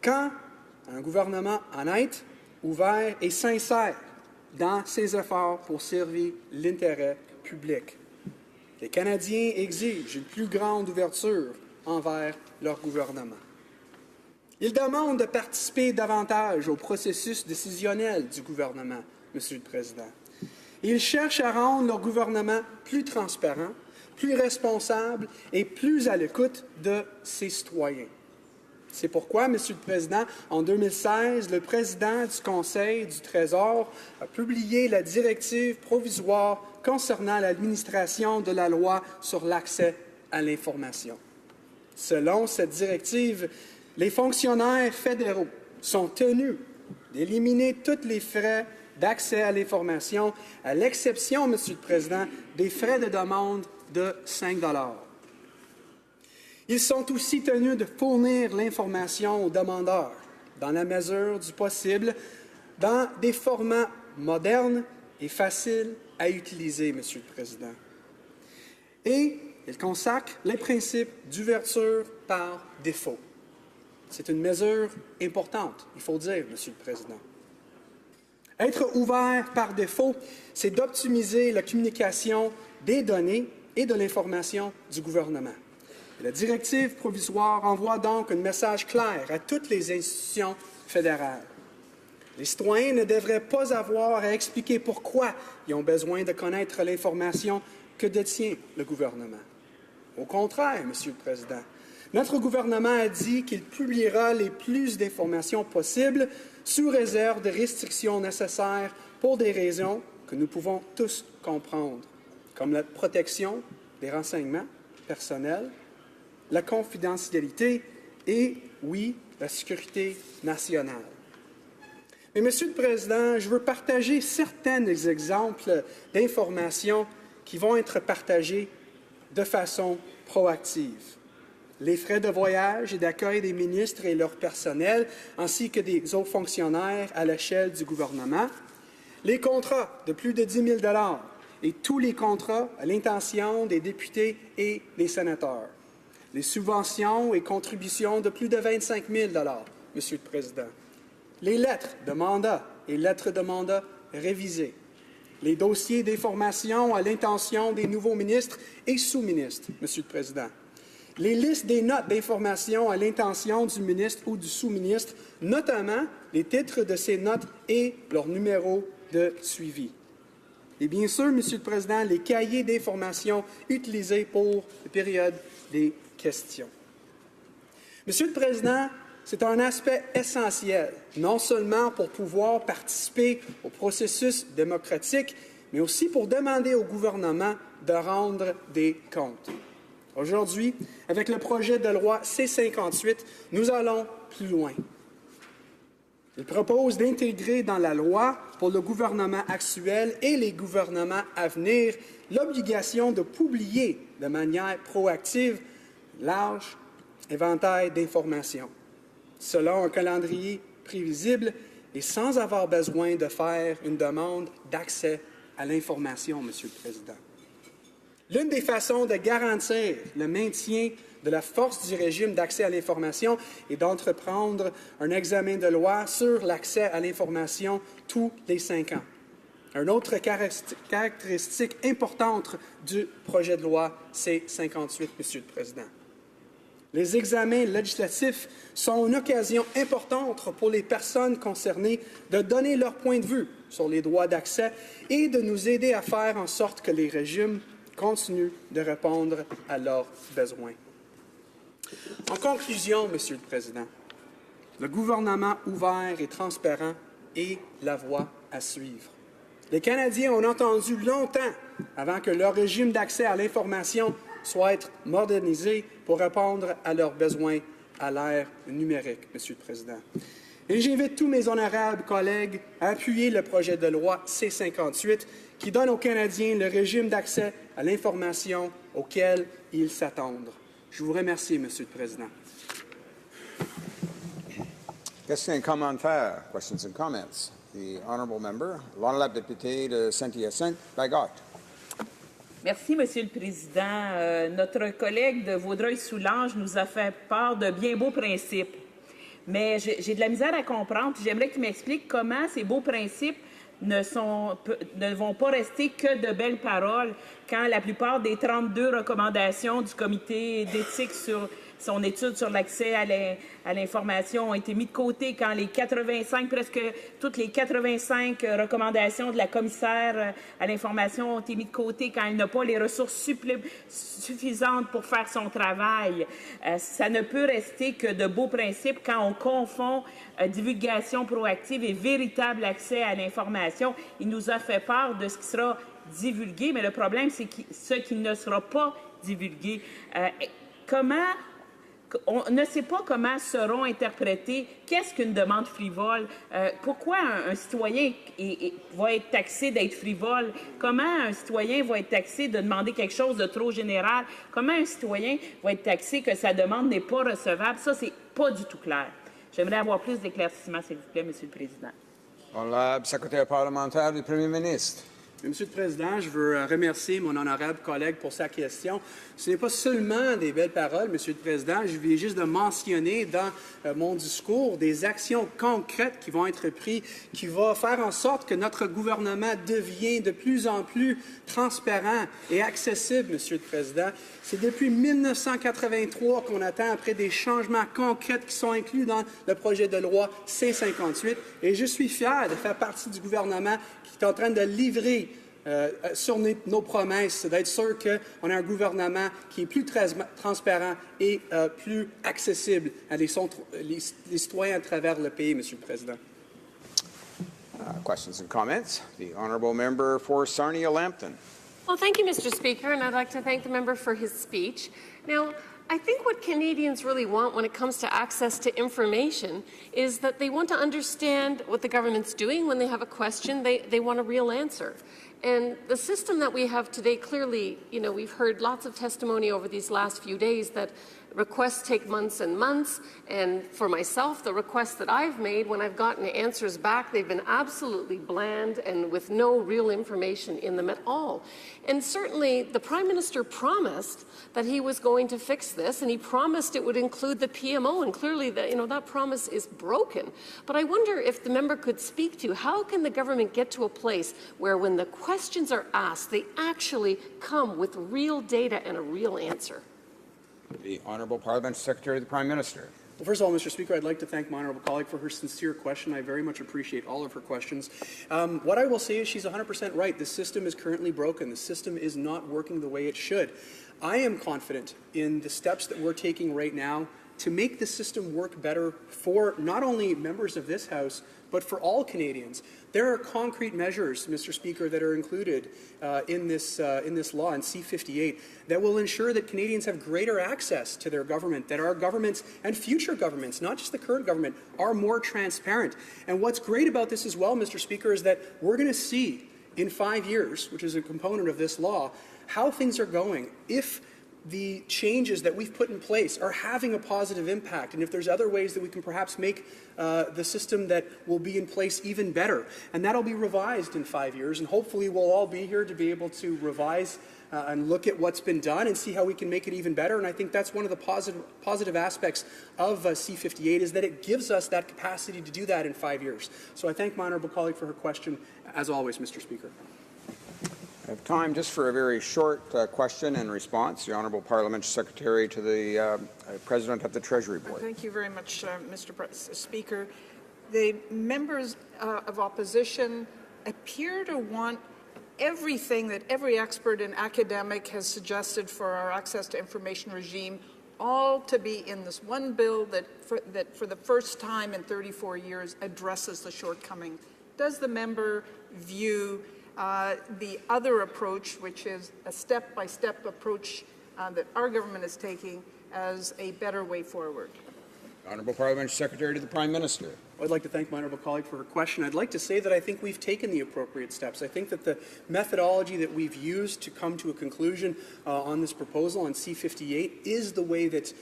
Quand un gouvernement honnête, ouvert et sincère dans ses efforts pour servir l'intérêt public. Les Canadiens exigent une plus grande ouverture envers leur gouvernement. Ils demandent de participer davantage au processus décisionnel du gouvernement, Monsieur le Président. Ils cherchent à rendre leur gouvernement plus transparent, plus responsable et plus à l'écoute de ses citoyens. C'est pourquoi, Monsieur le Président, en 2016, le président du Conseil du Trésor a publié la directive provisoire concernant l'administration de la loi sur l'accès à l'information. Selon cette directive, les fonctionnaires fédéraux sont tenus d'éliminer tous les frais d'accès à l'information, à l'exception, Monsieur le Président, des frais de demande de 5 $. Ils sont aussi tenus de fournir l'information aux demandeurs, dans la mesure du possible, dans des formats modernes et faciles à utiliser, Monsieur le Président. Et ils consacrent les principes d'ouverture par défaut. C'est une mesure importante, il faut dire, Monsieur le Président. Être ouvert par défaut, c'est d'optimiser la communication des données et de l'information du gouvernement. La directive provisoire envoie donc un message clair à toutes les institutions fédérales. Les citoyens ne devraient pas avoir à expliquer pourquoi ils ont besoin de connaître l'information que détient le gouvernement. Au contraire, Monsieur le Président, notre gouvernement a dit qu'il publiera les plus d'informations possibles sous réserve de restrictions nécessaires pour des raisons que nous pouvons tous comprendre, comme la protection des renseignements personnels, la confidentialité et, oui, la sécurité nationale. Mais, Monsieur le Président, je veux partager certains exemples d'informations qui vont être partagées de façon proactive. Les frais de voyage et d'accueil des ministres et leur personnel, ainsi que des hauts fonctionnaires à l'échelle du gouvernement, les contrats de plus de 10 000 $ et tous les contrats à l'intention des députés et des sénateurs, les subventions et contributions de plus de 25 000 $, Monsieur le Président, les lettres de mandat et lettres de mandat révisées, les dossiers d'information à l'intention des nouveaux ministres et sous-ministres, Monsieur le Président, les listes des notes d'information à l'intention du ministre ou du sous-ministre, notamment les titres de ces notes et leur numéro de suivi. Et bien sûr, Monsieur le Président, les cahiers d'information utilisés pour la période des questions. Monsieur le Président, c'est un aspect essentiel, non seulement pour pouvoir participer au processus démocratique, mais aussi pour demander au gouvernement de rendre des comptes. Aujourd'hui, avec le projet de loi C-58, nous allons plus loin. Il propose d'intégrer dans la loi, pour le gouvernement actuel et les gouvernements à venir, l'obligation de publier de manière proactive large éventail d'informations, selon un calendrier prévisible et sans avoir besoin de faire une demande d'accès à l'information, Monsieur le Président. L'une des façons de garantir le maintien de la force du régime d'accès à l'information est d'entreprendre un examen de loi sur l'accès à l'information tous les 5 ans. Une autre caractéristique importante du projet de loi C-58, Monsieur le Président. Les examens législatifs sont une occasion importante pour les personnes concernées de donner leur point de vue sur les droits d'accès et de nous aider à faire en sorte que les régimes continuent de répondre à leurs besoins. En conclusion, Monsieur le Président, le gouvernement ouvert et transparent est la voie à suivre. Les Canadiens ont attendu longtemps avant que leur régime d'accès à l'information soit modernisé pour répondre à leurs besoins à l'ère numérique, Monsieur le Président. Et j'invite tous mes honorables collègues à appuyer le projet de loi C-58 qui donne aux Canadiens le régime d'accès à l'information auquel ils s'attendent. Je vous remercie, Monsieur le Président. Questions et commentaires. Questions and comments. The honourable member, l'honorable député de Saint-Hyacinthe-Bagotte. Merci, Monsieur le Président. Notre collègue de Vaudreuil-Soulanges nous a fait part de bien beaux principes. Mais j'ai de la misère à comprendre. J'aimerais qu'il m'explique comment ces beaux principes ne vont pas rester que de belles paroles quand la plupart des 32 recommandations du comité d'éthique sur son étude sur l'accès à l'information ont été mis de côté, quand presque toutes les 85 recommandations de la commissaire à l'information ont été mises de côté, quand elle n'a pas les ressources suffisantes pour faire son travail. Ça ne peut rester que de beaux principes quand on confond divulgation proactive et véritable accès à l'information. Il nous a fait part de ce qui sera divulgué, mais le problème, c'est ce qui ne sera pas divulgué. On ne sait pas comment seront interprétés. Qu'est-ce qu'une demande frivole? Pourquoi un citoyen va être taxé d'être frivole? Comment un citoyen va être taxé de demander quelque chose de trop général? Comment un citoyen va être taxé que sa demande n'est pas recevable? Ça, c'est pas du tout clair. J'aimerais avoir plus d'éclaircissements, s'il vous plaît, Monsieur le Président. Honorable secrétaire parlementaire du Premier ministre. Monsieur le Président, je veux remercier mon honorable collègue pour sa question. Ce n'est pas seulement des belles paroles, Monsieur le Président. Je viens juste de mentionner dans mon discours des actions concrètes qui vont être prises, qui vont faire en sorte que notre gouvernement devienne de plus en plus transparent et accessible, Monsieur le Président. C'est depuis 1983 qu'on attend après des changements concrets qui sont inclus dans le projet de loi C-58. Et je suis fier de faire partie du gouvernement qui est en train de livrer sur nos promesses, d'être sûr qu'on a un gouvernement qui est plus transparent et plus accessible à les citoyens à travers le pays, Monsieur le Président. Questions and comments? The honourable member for Sarnia-Lambton. Well, thank you, Mr. Speaker, and I'd like to thank the member for his speech. Now, I think what Canadians really want when it comes to access to information is that they want to understand what the government's doing. When they have a question, they want a real answer. And the system that we have today, clearly, we've heard lots of testimony over these last few days that requests take months and months. And for myself, the requests that I've made, when I've gotten answers back, they've been absolutely bland and with no real information in them at all. And certainly, the Prime Minister promised that he was going to fix this, and he promised it would include the PMO, and clearly that promise is broken. But I wonder if the member could speak to how can the government get to a place where when the questions are asked, they actually come with real data and a real answer. The Honourable Parliamentary Secretary of the Prime Minister. Well, first of all, Mr. Speaker, I'd like to thank my honourable colleague for her sincere question. I very much appreciate all of her questions. What I will say is she's 100% right. The system is currently broken. The system is not working the way it should. I am confident in the steps that we're taking right now to make the system work better for not only members of this House, but for all Canadians. There are concrete measures, Mr. Speaker, that are included in this law, in C-58, that will ensure that Canadians have greater access to their government, that our governments and future governments, not just the current government, are more transparent. And what's great about this as well, Mr. Speaker, is that we're going to see in 5 years, which is a component of this law, how things are going. If the changes that we've put in place are having a positive impact, and if there's other ways that we can perhaps make the system that will be in place even better. And that'll be revised in 5 years, and hopefully we'll all be here to be able to revise and look at what's been done and see how we can make it even better. And I think that's one of the positive aspects of C-58 is that it gives us that capacity to do that in 5 years. So I thank my honourable colleague for her question, as always, Mr. Speaker. I have time just for a very short question and response. The Honourable Parliamentary Secretary to the President of the Treasury Board. Thank you very much, Mr. Speaker. The members of opposition appear to want everything that every expert and academic has suggested for our access to information regime all to be in this one bill that for the first time in 34 years addresses the shortcoming. Does the member view the other approach, which is a step-by-step approach that our government is taking, as a better way forward? Honourable Parliamentary Secretary to the Prime Minister. I'd like to thank my honourable colleague for her question. I'd like to say that I think we've taken the appropriate steps. I think that the methodology that we've used to come to a conclusion on this proposal on C-58 is the way that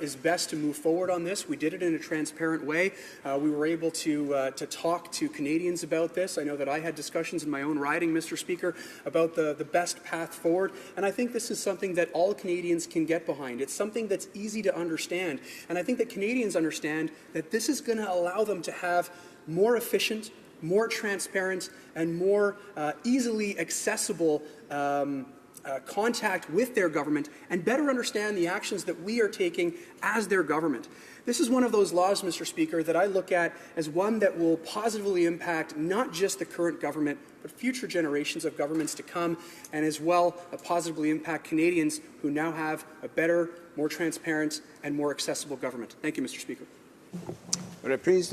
is best to move forward on this. We did it in a transparent way. We were able to talk to Canadians about this. I know that I had discussions in my own riding, Mr. Speaker, about the best path forward, and I think this is something that all Canadians can get behind. It's something that's easy to understand, and I think that Canadians understand that this is going to allow them to have more efficient, more transparent, and more easily accessible contact with their government and better understand the actions that we are taking as their government. This is one of those laws, Mr. Speaker, that I look at as one that will positively impact not just the current government, but future generations of governments to come, and as well positively impact Canadians who now have a better, more transparent, and more accessible government. Thank you, Mr. Speaker. Would it please the